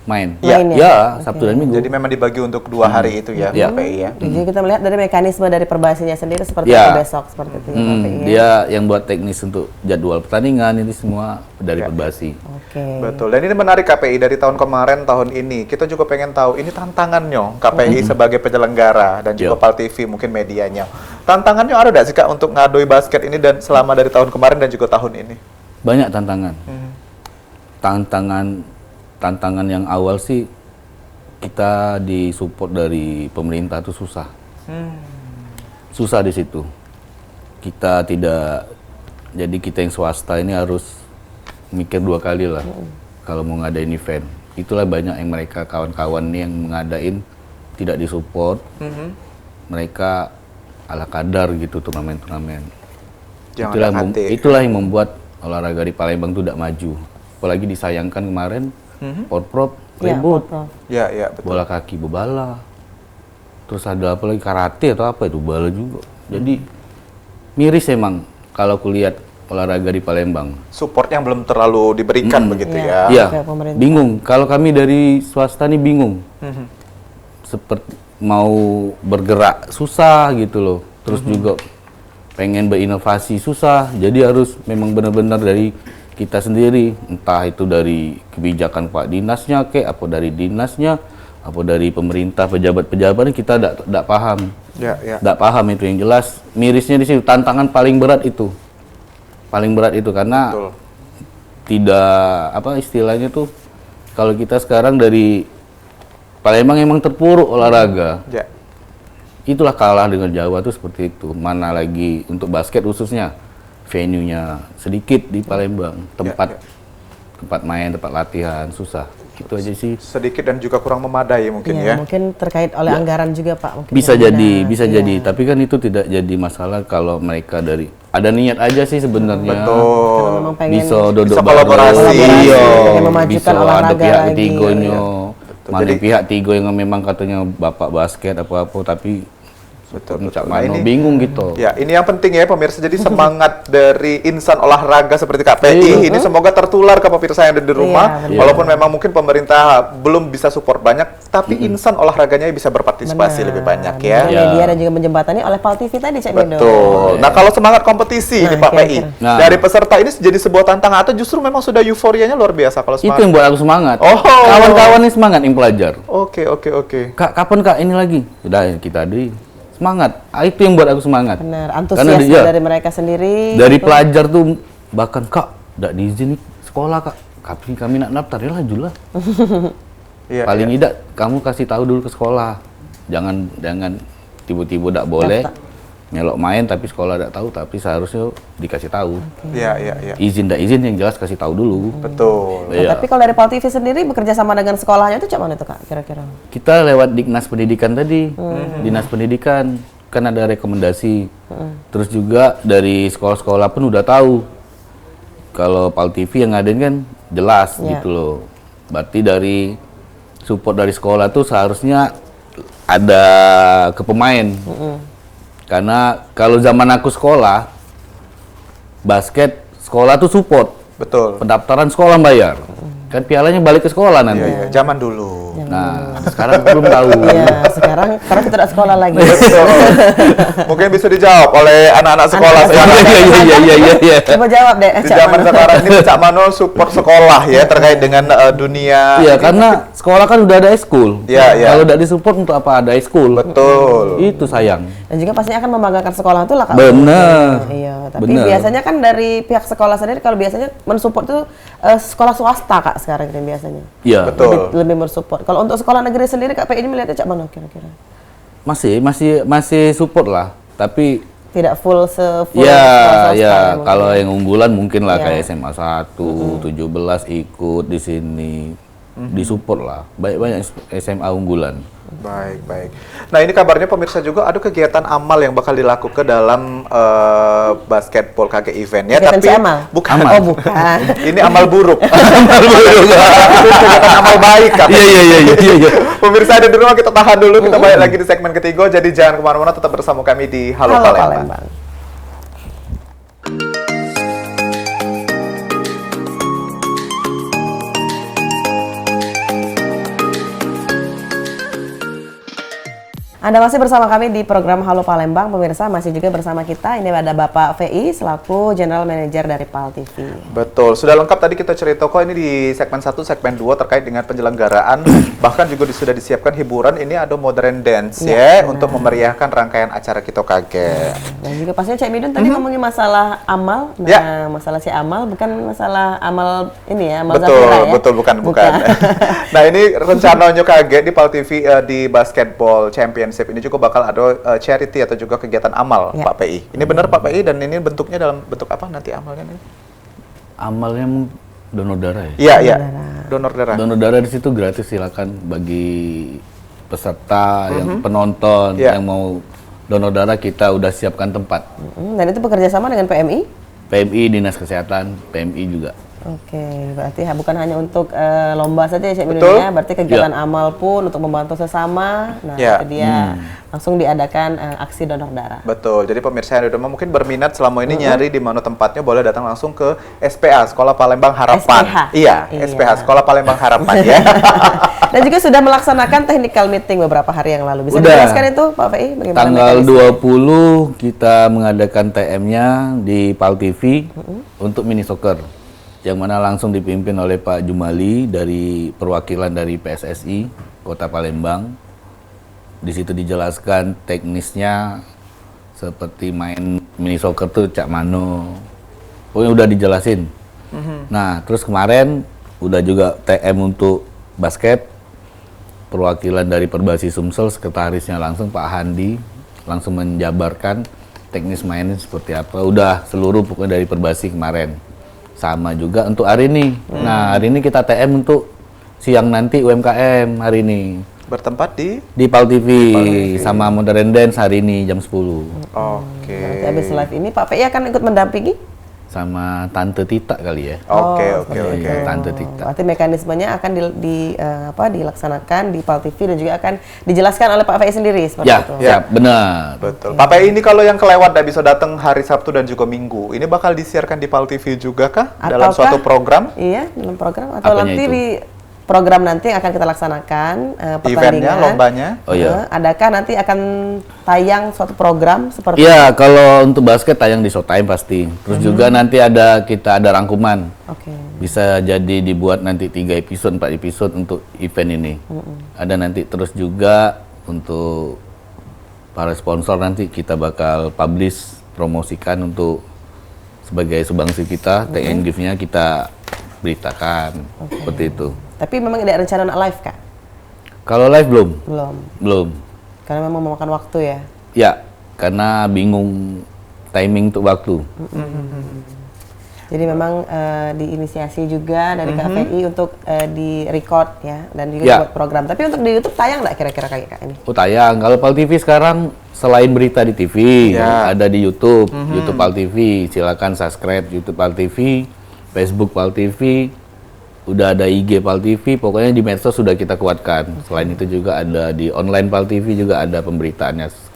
Main.
Main
Ya, Sabtu dan Minggu.
Jadi memang dibagi untuk 2 hari itu ya,
Ya.
KPI ya.
Jadi kita melihat dari mekanisme dari perbasinya sendiri seperti
Ya.
itu besok seperti itu ya, Pak PI, ya.
Dia yang buat teknis untuk jadwal pertandingan ini semua dari perbasi.
Oke.
Betul. Dan ini menarik KPI dari tahun kemarin tahun ini. Kita juga pengen tahu ini tantangannya KPI sebagai penyelenggara dan juga
Yo.
PAL TV mungkin medianya. Tantangannya ada nggak sih Kak untuk ngadoi basket ini dan selama dari tahun kemarin dan juga tahun ini?
Banyak tantangan. Tantangan yang awal sih kita disupport dari pemerintah itu susah. Susah di situ. Kita yang swasta ini harus mikir 2 kali lah kalau mau ngadain event. Itulah banyak yang mereka kawan-kawan nih yang ngadain tidak disupport. Mereka ala kadar gitu turnamen-turnamen.
Jangan
Itulah yang membuat olahraga di Palembang itu tidak maju. Apalagi disayangkan kemarin Porprov
Ya,
ribut.
Prof.
Ya, betul.
Bola kaki bebala. Terus ada apa lagi karate atau apa itu bala juga. Jadi miris emang kalau kulihat olahraga di Palembang.
Support yang belum terlalu diberikan begitu ya.
Iya,
Kayak pemerintah.
bingung. Kalau kami dari swasta nih bingung. Seperti mau bergerak susah gitu loh. Terus juga pengen berinovasi susah. Jadi harus memang benar-benar dari kita sendiri, entah itu dari kebijakan Pak Dinasnya apa dari dinasnya, apa dari pemerintah pejabat-pejabat kita tidak paham.
Ya.
Tidak paham itu yang jelas. Mirisnya di situ tantangan paling berat itu. Paling berat itu karena
Betul.
tidak istilahnya tuh kalau kita sekarang dari Palembang emang terpuruk olahraga.
Ya.
Itulah kalah dengan Jawa tuh seperti itu. Mana lagi untuk basket khususnya venue-nya sedikit di Palembang, tempat main, tempat latihan susah. Itu aja sih.
Sedikit dan juga kurang memadai mungkin
Iya,
ya.
mungkin terkait oleh anggaran juga Pak. Mungkin
Bisa
yang
jadi,
minat.
bisa
Iya.
jadi. Tapi kan itu tidak jadi masalah kalau mereka ada niat aja sih sebenarnya.
Karena
Betul.
memang pengen
Bisa duduk
Bisa kolaborasi.
Iya,
pengen memajukan
bisa ada
olahraga
pihak
lagi.
ketigonya.
Betul.
Mana
Jadi-
pihak tiga yang memang katanya bapak basket apa-apa tapi
Betul.
Puncak
Nah,
Mano
ini
bingung gitu.
Ya, ini yang penting ya pemirsa. Jadi semangat dari insan olahraga seperti KPI ini semoga tertular ke pemirsa yang ada di rumah.
Iya, benar.
Walaupun memang mungkin pemerintah belum bisa support banyak, tapi insan olahraganya bisa berpartisipasi lebih banyak ya.
Dengan
Iya.
media dan juga menjembatani oleh PAL TV tadi Cak Mido.
Betul. Nah, kalau semangat kompetisi
Nah,
nih Pak PI
kira-kira.
Nah.
dari peserta ini jadi sebuah tantangan atau justru memang sudah euforianya luar biasa kalau
Itu
semangat?
yang buat aku semangat.
Oh.
Kawan-kawan ini semangat yang pelajar.
Oke.
Kak, kapan Kak ini lagi? Sudah kita semangat. Itu yang buat aku semangat.
Benar,
Karena
antusias dari mereka sendiri.
dari
gitu.
pelajar tuh bahkan Kak, tidak diizin nih sekolah Kak. Kami nak daftar ya lanjutlah.
Iya,
Paling
iya.
tidak kamu kasih tahu dulu ke sekolah. Jangan tiba-tiba tidak boleh melok main tapi sekolah tidak tahu, tapi seharusnya dikasih tahu.
Iya.
Izin tidak izin yang jelas kasih tahu dulu.
Betul.
Nah,
Iya.
tapi kalau dari PAL TV sendiri bekerja sama dengan sekolahnya itu Cak mana tuh Kak kira-kira?
Kita lewat Dinas Pendidikan tadi, Dinas Pendidikan kan ada rekomendasi. Terus juga dari sekolah-sekolah pun udah tahu. Kalau PAL TV yang ngadain kan jelas
Iya.
gitu loh. Berarti dari support dari sekolah tuh seharusnya ada ke pemain. Karena kalau zaman aku sekolah, basket sekolah tuh support.
Betul.
Pendaftaran sekolah bayar. Kan pialanya balik ke sekolah nanti.
Iya. Zaman dulu.
Nah, sekarang belum tahu.
Iya, sekarang karena kita tidak sekolah lagi.
Betul. Mungkin bisa dijawab oleh anak-anak sekolah sekarang.
Iya.
Coba jawab deh
Di
Cak
zaman
Mano.
sekarang ini Cak Mano support sekolah ya terkait dengan dunia.
Iya, karena sekolah kan udah ada ekskul.
Iya.
Kalau tidak disupport untuk apa ada ekskul?
Betul.
Itu sayang.
Dan juga pastinya akan membanggakan sekolah itu lah Kak.
Bener.
Iya, tapi
Bener.
biasanya kan dari pihak sekolah sendiri kalau biasanya mensupport itu sekolah swasta Kak sekarang ini biasanya.
Iya.
Betul.
Lebih mensupport. Kalau untuk sekolah negeri sendiri Kak PI ini melihatnya Cak mana kira-kira?
Masih support lah. Tapi
tidak full
Ya,
swasta
ya.
mungkin.
Kalau yang unggulan mungkin lah
Ya.
kayak SMA 1, 17 ikut di sini, disupport lah. Banyak SMA unggulan.
Baik, baik. Nah, ini kabarnya pemirsa juga ada kegiatan amal yang bakal dilakukan dalam basketball KG event ya,
Kegiatan
tapi
si amal?
bukan.
Oh, bukan.
Ini amal buruk. Itu kegiatan amal baik kan.
Iya.
Pemirsa ada di rumah, kita tahan dulu, kita balik lagi di segmen ketiga. Jadi jangan kemana-mana, tetap bersama kami di Halo,
Halo
Palembang.
Palembang. Anda masih bersama kami di program Halo Palembang, pemirsa masih juga bersama kita. Ini ada Bapak VI selaku General Manager dari PAL TV.
Betul, sudah lengkap tadi kita cerita kok ini di segmen 1, segmen 2 terkait dengan penyelenggaraan. Bahkan juga sudah disiapkan hiburan, ini ada modern dance ya, untuk memeriahkan rangkaian acara kita kaget.
Dan juga pastinya Cek Midun tadi ngomongin masalah amal. Nah,
Ya.
masalah si amal bukan masalah amal ini ya, amal
Betul,
Zafira ya.
betul, bukan. Nah, ini rencananya kaget di PAL TV di Basketball Championship ini juga bakal ada charity atau juga kegiatan amal,
Ya.
Pak PI. Ini benar Pak PI, dan ini bentuknya dalam bentuk apa nanti amalnya ini?
Amalnya donor darah ya.
Iya, iya. Donor darah.
Donor darah di situ gratis, silakan bagi peserta yang penonton
Ya.
yang mau donor darah, kita udah siapkan tempat.
Dan itu bekerja sama dengan PMI?
PMI, Dinas Kesehatan, PMI juga.
Oke, berarti bukan hanya untuk lomba saja ya Cek Midun
Betul.
ya, berarti kegiatan amal pun untuk membantu sesama. Nah,
Ya.
itu dia langsung diadakan aksi donor darah.
Betul. Jadi pemirsa yang di rumah mungkin berminat selama ini nyari di mana tempatnya, boleh datang langsung ke SPA Sekolah Palembang Harapan.
SPH.
Iya,
Iya.
SPH Sekolah Palembang Harapan ya.
Dan juga sudah melaksanakan technical meeting beberapa hari yang lalu. Bisa
Udah.
dijelaskan itu Pak VI bagaimana
Tanggal
mekanisme?
20 kita mengadakan TM-nya di PAL TV untuk mini soccer, yang mana langsung dipimpin oleh Pak Jumali dari perwakilan dari PSSI Kota Palembang. Di situ dijelaskan teknisnya seperti main mini soccer tuh cak mano. Pokoknya udah dijelasin. Nah, terus kemarin udah juga TM untuk basket. Perwakilan dari Perbasi Sumsel, sekretarisnya langsung Pak Handi langsung menjabarkan teknis mainnya seperti apa. Udah seluruh pokoknya dari Perbasi kemarin. Sama juga untuk hari ini. Nah, hari ini kita TM untuk siang nanti UMKM hari ini.
Bertempat di
Di PAL TV sama Modern Dance hari ini jam 10.
Oke.
Nanti habis live ini Pak VI akan ikut mendampingi?
Sama Tante Tita kali ya.
Oke.
Iya, Tante Tita.
Berarti mekanismenya akan dilaksanakan di PAL TV dan juga akan dijelaskan oleh Pak VI sendiri seperti
Ya,
itu.
ya, benar.
Betul. Pak PI ini kalau yang kelewat tidak bisa datang hari Sabtu dan juga Minggu, ini bakal disiarkan di PAL TV juga kah? Dalam
Ataukah-
suatu program?
Iya, dalam program atau
Apanya
nanti
itu?
di program nanti yang akan kita laksanakan pertandingan.
Eventnya, lombanya?
Oh, iya.
Adakah nanti akan tayang suatu program seperti
Iya, kalau untuk basket tayang di Showtime pasti. Terus juga nanti kita ada rangkuman.
Oke.
Bisa jadi dibuat nanti 3 episode, 4 episode untuk event ini. Ada nanti terus juga untuk para sponsor, nanti kita bakal publish, promosikan untuk sebagai sumbangsi kita, take and give-nya kita beritakan. Seperti itu.
Tapi memang tidak rencana nak live Kak?
Kalau live belum?
Belum. Karena memang memakan waktu ya.
Ya, karena bingung timing untuk waktu.
Jadi memang diinisiasi juga dari KPI untuk di-record ya dan juga
Ya.
buat program. Tapi untuk di YouTube tayang nggak kira-kira kayak Kak ini?
Oh tayang. Kalau PAL TV sekarang selain berita di TV,
Ya.
ada di YouTube, YouTube PAL TV. Silakan subscribe YouTube PAL TV, Facebook PAL TV, udah ada IG PAL TV. Pokoknya di medsos sudah kita kuatkan. Selain itu juga ada di online PAL TV, juga ada pemberitaannya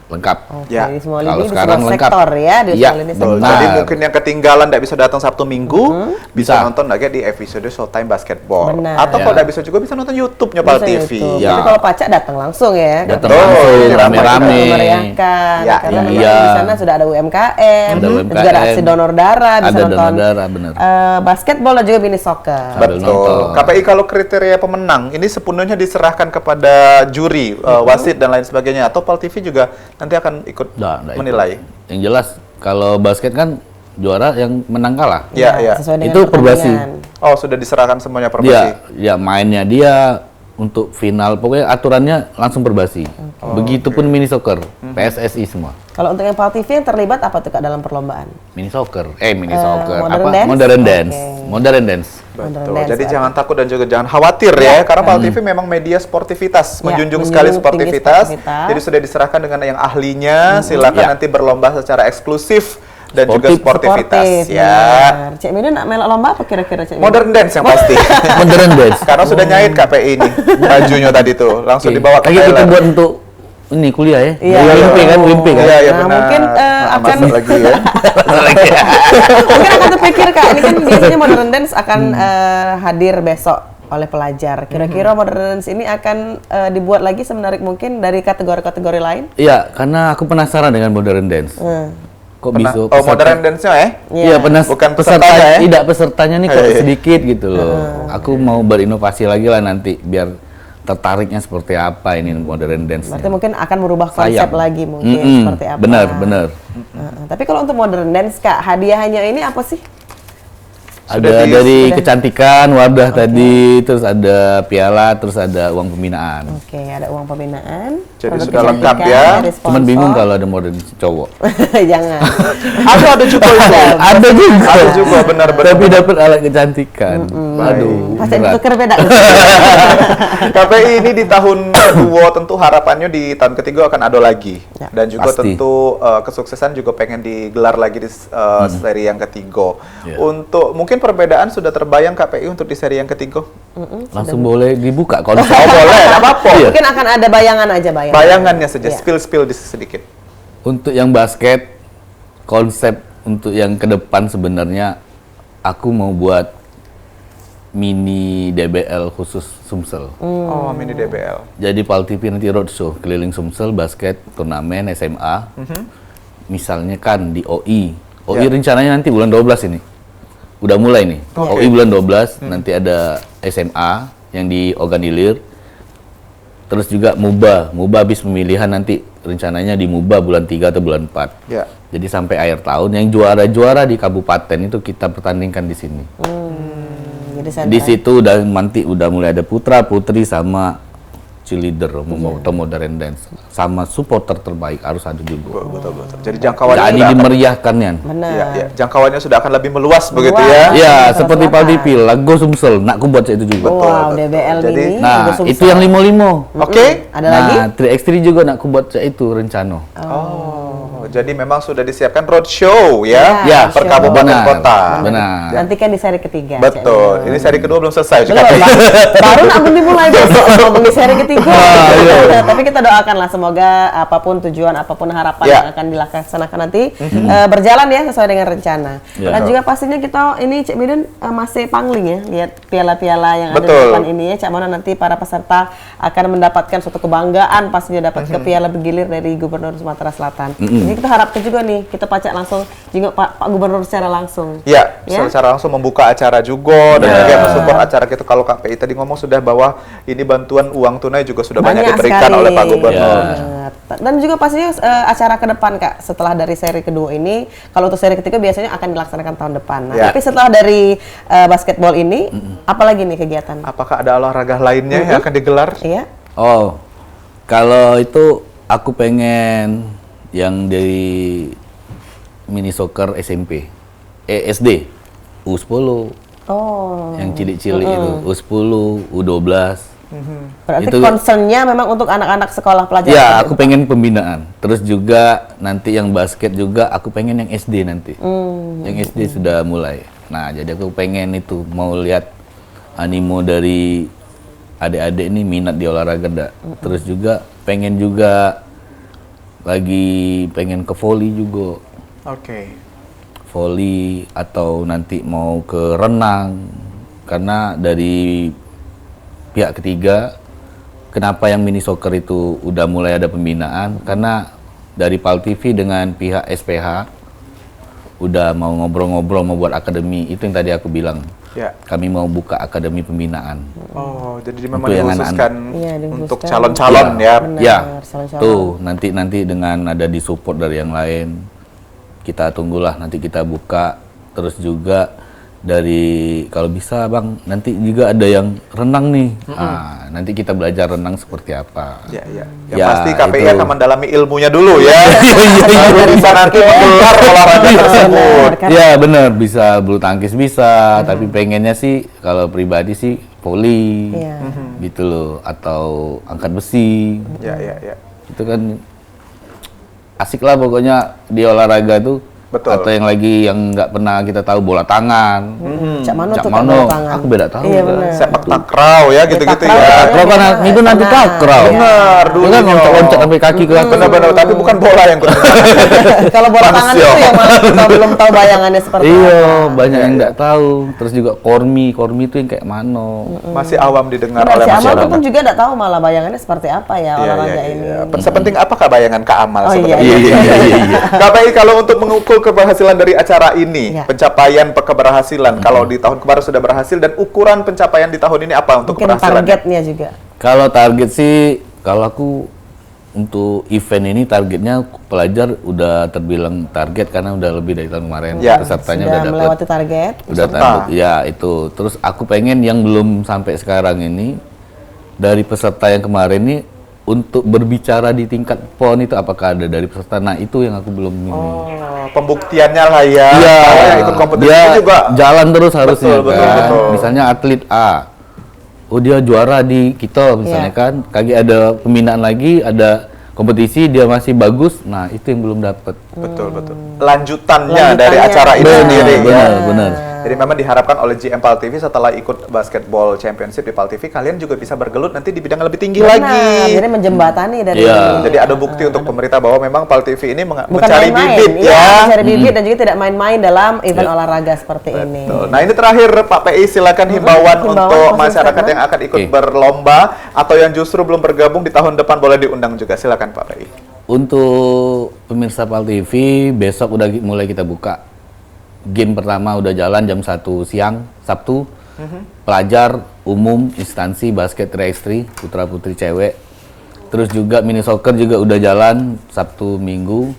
lengkap.
Oke,
Ya.
di semua
Kalau
lini, di
sekarang
semua
lengkap.
sektor ya, di
Iya,
semua lini
betul.
sektor.
Jadi
Benar.
mungkin yang ketinggalan tidak bisa datang Sabtu Minggu, bisa
Bisa.
nonton lagi di episode Showtime Basketball.
Benar.
Atau
Ya.
kalau tidak bisa juga bisa nonton YouTube-nya PAL
Bisa
TV.
YouTube.
Ya.
Tapi kalau Pacak datang langsung ya.
Datang
Betul,
langsung,
ini
rame-rame.
Memeriahkan.
Ya,
Karena memang
iya.
di sana sudah ada UMKM,
Ada
dan
UMKM.
juga ada aksi donor darah, bisa
Ada
nonton
donor darah, benar.
basketball dan juga mini soccer.
Sambil
Betul.
nonton.
KPI kalau kriteria pemenang ini sepenuhnya diserahkan kepada juri, wasit dan lain sebagainya. Atau PAL TV juga nanti akan ikut
Nggak
menilai.
ikut. Yang jelas kalau basket kan juara yang menang kalah.
Ya, ya.
Sesuai dengan
Itu Perbasi.
pertandingan.
Oh, sudah diserahkan semuanya Perbasi.
Dia mainnya dia untuk final, pokoknya aturannya langsung Perbasi. Begitupun mini soccer, PSSI semua.
Kalau untuk yang PAL TV yang terlibat apa tuh Kak dalam perlombaan?
Mini soccer,
modern
apa?
dance?
Modern dance,
Oke.
modern dance.
Betul.
Dance,
Jadi
ya.
jangan takut dan juga jangan khawatir ya, karena PAL TV memang media sportivitas,
Ya,
menjunjung
menjunjung
sekali
tinggi
sportivitas.
sportivitas.
Jadi sudah diserahkan dengan yang ahlinya, silakan
Ya.
nanti berlomba secara eksklusif dan juga sportivitas
Sportif,
ya.
benar. Cik Midun nak melok lomba apa kira-kira Cik Midun?
Modern dance yang pasti.
Modern dance.
Karena sudah nyait KPI ini bajunya tadi tuh, langsung dibawa ke
Kayak kita
trailer.
buat untuk ini kuliah ya.
Iya.
Olimpiade kan.
Iya, iya
Nah,
benar.
mungkin, akan-
masuk lagi ya.
Mungkin akan terpikir Kak, ini kan biasanya modern dance akan hadir besok oleh pelajar. Kira-kira modern dance ini akan dibuat lagi semenarik mungkin dari kategori-kategori lain?
Iya, karena aku penasaran dengan modern dance. Kok
Pernah-
bisa
oh, modern dance-nya ya?
Iya,
Bukan
peserta
pesertanya, ya?
tidak pesertanya nih kok
Iya, iya.
sedikit gitu loh. Aku mau berinovasi lagi lah nanti biar tertariknya seperti apa ini modern dance.
Berarti mungkin akan merubah konsep
Sayang.
lagi mungkin seperti apa.
Benar.
Tapi kalau untuk modern dance Kak, hadiahnya ini apa sih?
Sudah
Ada dari
sudah.
kecantikan, wadah tadi, terus ada piala, terus ada uang pembinaan.
Oke, ada uang pembinaan.
Jadi
produk
sudah lengkap
kecantikan
ya.
dari
Cuman
sponsor.
bingung kalau ada modern cowok.
Jangan.
Ada juga itu.
Ada juga.
Ada juga benar-benar.
Tapi dapat alat kecantikan. Aduh.
Pasti
berat.
ditukar beda.
KPI ini di tahun kedua tentu harapannya di tahun ketiga akan ada lagi.
Ya.
Dan juga
Pasti.
tentu kesuksesan juga pengen digelar lagi di seri yang ketiga.
Ya.
Untuk mungkin perbedaan sudah terbayang KPI untuk di seri yang ketiga.
Langsung boleh dibuka konsep.
Oh boleh, nggak apa-apa.
Iya.
Mungkin akan ada bayangan aja bayangan.
Bayangannya saja,
Iya.
spill sedikit.
Untuk yang basket, konsep untuk yang ke depan sebenarnya aku mau buat mini DBL khusus Sumsel.
Oh, mini DBL.
Jadi PAL TV nanti roadshow keliling Sumsel basket turnamen SMA. Misalnya kan di OI. OI
Ya.
rencananya nanti bulan 12 ini. Udah mulai nih.
Oke.
OI bulan 12 nanti ada SMA yang di Oganilir. Terus juga MUBA. MUBA habis pemilihan nanti rencananya di MUBA bulan 3 atau bulan 4.
Ya.
Jadi sampai akhir tahun yang juara-juara di kabupaten itu kita pertandingkan di sini.
Jadi
Di situ udah nanti udah mulai ada putra putri sama cheerleader atau modern dance sama supporter terbaik harus ada juga.
Betul. Jadi jangkauannya
Jadi
sudah akan-
dimeriahkannya.
benar.
ya, jangkauannya sudah akan lebih meluas begitu ya.
Ya,
Sumatera
seperti
Selatan.
PAL TV, lagu Sumsel, nak ku buat itu juga.
Wow,
betul.
DBL
Jadi-
ini.
Nah,
juga Sumsel.
itu yang 55.
Oke.
Ada lagi?
Nah, 3x3 juga nak ku buat itu rencana.
Oh, jadi memang sudah disiapkan roadshow ya,
Ya,
per
roadshow.
kabupaten
Benar,
kota.
benar.
Nantikan di seri ketiga.
Betul.
Cik
Ini seri kedua belum selesai.
Belum,
juga.
baru nak dimulai besok ngomong di seri ketiga.
iya.
Tapi kita doakan lah semoga apapun tujuan, apapun harapan
Ya.
yang akan dilaksanakan nanti berjalan ya sesuai dengan rencana.
Ya.
Dan juga pastinya kita ini Cik Midun masih pangling ya lihat piala-piala yang ada di
Betul.
depan ini ya. Cak Mana nanti para peserta akan mendapatkan suatu kebanggaan pastinya dapat ke piala bergilir dari Gubernur Sumatera Selatan. Ini kita harapkan juga nih kita pacak langsung jenguk Pak Gubernur secara langsung.
Ya,
Ya.
secara langsung membuka acara juga dan juga mensupport acara kita. Kalau KPI tadi ngomong sudah bahwa ini bantuan uang tunai juga sudah banyak diberikan
sekali.
oleh Pak Gubernur.
Banget. Dan juga pastinya acara ke depan Kak setelah dari seri kedua ini, kalau untuk seri ketiga biasanya akan dilaksanakan tahun depan. Nah,
Ya.
tapi setelah dari basketball ini, apalagi nih kegiatan?
Apakah ada olahraga lainnya yang akan digelar?
Iya.
Oh, kalau itu aku pengen yang dari mini soccer SMP, SD, U10,
Oh.
yang cilik-cilik itu, U10, U12.
Berarti
Itu-
concernnya memang untuk anak-anak sekolah pelajar.
Ya, aku pengen pembinaan. Terus juga nanti yang basket juga aku pengen yang SD nanti. Yang SD sudah mulai. Nah, jadi aku pengen itu mau lihat animo dari adik-adik ini minat di olahraga enggak. Terus juga pengen juga lagi pengen ke volley juga.
Oke.
Volley atau nanti mau ke renang. Karena dari pihak ketiga, kenapa yang mini soccer itu udah mulai ada pembinaan? Karena dari PAL TV dengan pihak SPH udah mau ngobrol-ngobrol mau buat akademi. Itu yang tadi aku bilang.
Ya.
Kami mau buka akademi pembinaan.
Oh, jadi memang
Untuk yang
dikhususkan
Iya, dikhususkan.
untuk calon-calon ya.
Benar,
Ya,
calon-calon.
tuh nanti dengan ada di support dari yang lain. Kita tunggulah nanti kita buka. Terus juga dari kalau bisa Bang nanti juga ada yang renang nih. Nah, nanti kita belajar renang seperti apa.
Ya, ya. Yang
Ya,
pasti KPI
itu.
akan mendalami ilmunya dulu ya.
Iya,
Baru bisa nanti menggelar olahraga tersebut.
Kan?
Ya benar, bisa bulu tangkis bisa, tapi pengennya sih kalau pribadi sih voli,
Iya.
gitu loh, atau angkat besi.
Ya, ya, ya.
Itu kan asik lah pokoknya di olahraga tuh.
Betul.
Atau yang lagi yang nggak pernah kita tahu bola tangan.
Cak Mano
Cak
tuh
Mano,
bola tangan.
aku beda tahu.
Iya benar.
Sepak takraw ya gitu-gitu
takraw
ya.
Takraw kan itu nanti
Benar.
takraw.
Benar,
Itu
dulu
kan loncat-loncat sampai kaki ke atas.
Benar-benar, tapi bukan bola yang
Kalau bola tangan
Manusia.
itu yang malah kita belum tahu bayangannya seperti
Iya,
apa.
banyak yang nggak tahu. Terus juga kormi itu yang kayak mano.
masih awam didengar
Benar,
oleh
si Amal
masyarakat.
tuh pun juga nggak tahu malah bayangannya seperti apa ya
Iya,
olahraga
iya,
ini.
iya. Sepenting apakah bayangan Kak Amal
Oh,
sebenarnya?
iya,
iya.
KPI kalau untuk mengukur keberhasilan dari acara ini,
Iya.
pencapaian keberhasilan, kalau di tahun kemarin sudah berhasil dan ukuran pencapaian di tahun ini apa untuk
Mungkin
keberhasilan?
targetnya juga.
Kalau target sih, kalau aku untuk event ini targetnya pelajar udah terbilang target karena udah lebih dari tahun kemarin.
Ya.
Pesertanya
Sudah
udah dapat.
melewati target.
Udah
Peserta.
target. Ya, itu. Terus aku pengen yang belum sampai sekarang ini dari peserta yang kemarin ini untuk berbicara di tingkat PON itu apakah ada dari peserta? Nah, itu yang aku belum ini.
Oh, pembuktiannya lah ya.
Iya,
Kalau yang ikut kompetisi
dia
itu juga
jalan terus harusnya
Betul,
kan.
betul, betul.
Misalnya atlet A, oh dia juara di kita misalnya
Iya.
kan, kaki ada pembinaan lagi, ada kompetisi dia masih bagus, nah itu yang belum dapat.
betul. Lanjutannya dari
Lanjutannya.
acara itu sendiri
benar,
ya.
benar.
Jadi memang diharapkan oleh GM PAL TV setelah ikut basketball championship di PAL TV, kalian juga bisa bergelut nanti di bidang yang lebih tinggi
Benar,
lagi.
jadi menjembatani dari
Iya.
Jadi ada bukti untuk pemerintah bahwa memang PAL TV ini
bukan
mencari
main-main,
bibit
iya,
ya.
mencari bibit dan juga tidak main-main dalam event olahraga seperti ini.
Betul. Nah ini terakhir Pak PI silakan himbauan
himbauan
untuk
closing
masyarakat
statement.
yang akan ikut
Oke.
berlomba atau yang justru belum bergabung di tahun depan boleh diundang juga. Silakan Pak PI.
Untuk pemirsa PAL TV, besok udah mulai kita buka. Game pertama udah jalan jam 1 siang, Sabtu. Pelajar, umum, instansi, basket 3x3, putra-putri cewek. Terus juga mini soccer juga udah jalan Sabtu Minggu.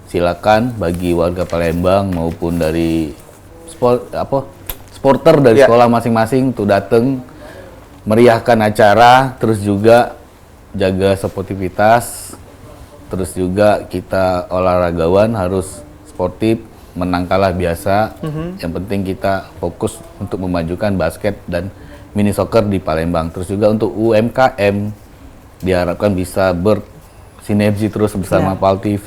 Silakan bagi warga Palembang maupun dari supporter dari
Ya.
sekolah masing-masing untuk datang meriahkan acara, terus juga jaga sportivitas. Terus juga kita olahragawan harus sportif, menang kalah biasa. Yang penting kita fokus untuk memajukan basket dan mini soccer di Palembang. Terus juga untuk UMKM diharapkan bisa bersinergi terus bersama PAL TV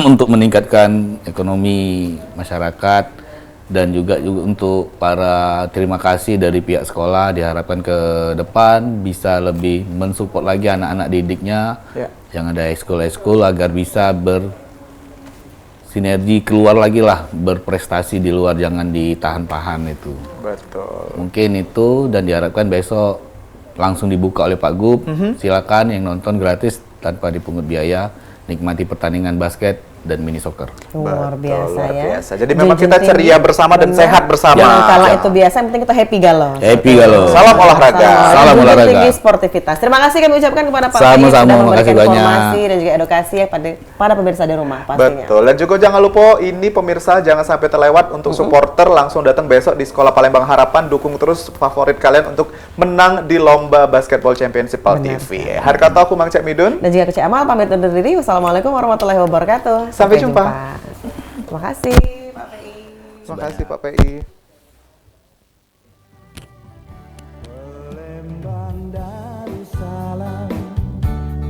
untuk meningkatkan ekonomi masyarakat dan juga untuk para terima kasih dari pihak sekolah diharapkan ke depan bisa lebih mensupport lagi anak-anak didiknya
Ya.
yang ada ekskul agar bisa sinergi keluar lagi lah, berprestasi di luar, jangan ditahan-tahan itu.
Betul.
Mungkin itu dan diharapkan besok langsung dibuka oleh Pak Gub. Silakan yang nonton gratis tanpa dipungut biaya, nikmati pertandingan basket dan mini soccer.
Luar biasa
luar
ya.
biasa. Jadi memang
Junjung
kita
tinggi.
ceria bersama dan
Benar.
sehat bersama.
Jangan kalah
Ya.
itu biasa, yang penting kita happy galau.
Happy galau.
Salam olahraga.
Salam
Junjung
olahraga.
tinggi sportivitas. Terima kasih kami ucapkan kepada Pak
Sama-sama,
Faiz sudah memberikan
makasih banyak.
informasi dan juga edukasi ya pada pemirsa di rumah pastinya.
Betul. Dan juga jangan lupa ini pemirsa jangan sampai terlewat untuk supporter langsung datang besok di Sekolah Palembang Harapan, dukung terus favorit kalian untuk menang di lomba basketball championship PAL TV. Hari kata aku Mang Cek Midun.
Dan juga Kece Amal pamit undur diri. Wassalamualaikum warahmatullahi wabarakatuh.
Sampai jumpa.
Terima kasih Pak PI.
Terima kasih Pak PI.
Palembang Darussalam,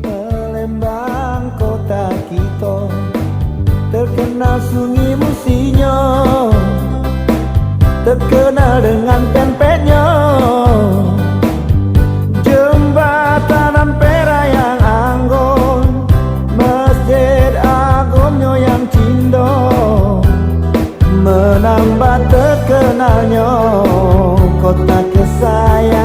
Palembang kota kita, terkenal sungai Musinyo, terkenal dengan pempeknya, jembatan Ampera yang anggun, masjid agungnya yang cindo, menambah terkenalnya kota kesayangan.